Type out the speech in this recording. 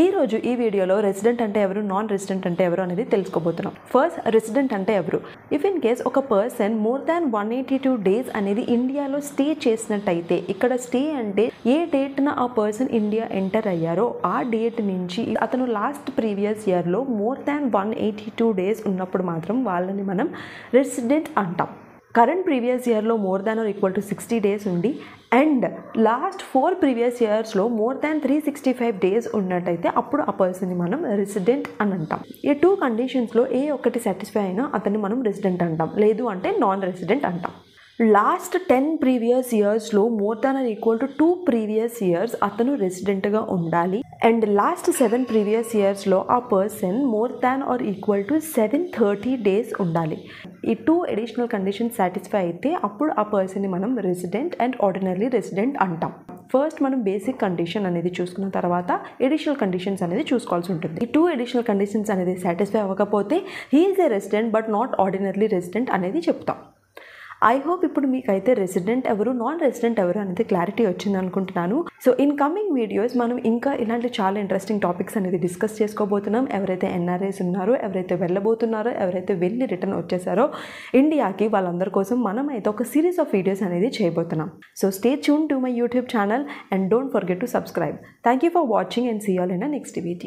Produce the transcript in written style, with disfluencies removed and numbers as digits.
ఈ రోజు ఈ వీడియోలో రెసిడెంట్ అంటే ఎవరు, నాన్ రెసిడెంట్ అంటే ఎవరు అనేది తెలుసుకోబోతున్నాం. ఫస్ట్, రెసిడెంట్ అంటే ఎవరు? ఇఫ్ ఇన్ కేస్ ఒక పర్సన్ మోర్ దాన్ 182 డేస్ అనేది ఇండియాలో స్టే చేసినట్టయితే, ఇక్కడ స్టే అంటే ఏ డేట్న ఆ పర్సన్ ఇండియా ఎంటర్ అయ్యారో ఆ డేట్ నుంచి అతను లాస్ట్ ప్రీవియస్ ఇయర్లో మోర్ దాన్ 182 డేస్ ఉన్నప్పుడు మాత్రం వాళ్ళని మనం రెసిడెంట్ అంటాం. కరెంట్ ప్రీవియస్ ఇయర్లో more than or equal to 60 days ఉండి అండ్ లాస్ట్ 4 ప్రీవియస్ ఇయర్స్లో మోర్ దాన్ 365 డేస్ ఉన్నట్టయితే అప్పుడు ఆ పర్సన్ని మనం రెసిడెంట్ అని అంటాం. ఈ 2 కండిషన్స్లో ఏ ఒక్కటి సాటిస్ఫై అయినా అతన్ని మనం రెసిడెంట్ అంటాం, లేదు అంటే నాన్ రెసిడెంట్ అంటాం. లాస్ట్ 10 ప్రీవియస్ ఇయర్స్లో more than or equal to 2 previous years అతను రెసిడెంట్గా ఉండాలి అండ్ లాస్ట్ 7 ప్రీవియస్ ఇయర్స్లో ఆ person more than or equal to 730 days ఉండాలి. ఈ 2 అడిషనల్ కండిషన్స్ సాటిస్ఫై అయితే అప్పుడు ఆ పర్సన్ని మనం రెసిడెంట్ అండ్ ఆర్డినరీ రెసిడెంట్ అంటాం. ఫస్ట్ మనం బేసిక్ కండిషన్ అనేది చూసుకున్న తర్వాత ఎడిషనల్ కండిషన్స్ అనేది చూసుకోవాల్సి ఉంటుంది. ఈ 2 అడిషనల్ కండిషన్స్ అనేది సాటిస్ఫై అవ్వకపోతే he is a resident but not ordinary resident అనేది చెప్తాం. ఐ హోప్ ఇప్పుడు మీకైతే రెసిడెంట్ ఎవరు, నాన్ రెసిడెంట్ ఎవరు అనేది క్లారిటీ వచ్చింది అనుకుంటున్నాను. సో ఇన్ కమింగ్ వీడియోస్ మనం ఇంకా ఇలాంటి చాలా ఇంట్రెస్టింగ్ టాపిక్స్ అనేది డిస్కస్ చేసుకోబోతున్నాం. ఎవరైతే ఎన్ఆర్ఐస్ ఉన్నారో, ఎవరైతే వెళ్ళబోతున్నారో, ఎవరైతే వెళ్ళి రిటర్న్ వచ్చేసారో ఇండియాకి, వాళ్ళందరి కోసం మనం అయితే ఒక సిరీస్ ఆఫ్ వీడియోస్ అనేది చేయబోతున్నాం. So stay tune to my YouTube channel and don't forget to subscribe. Thank you for watching and see you all in the next video.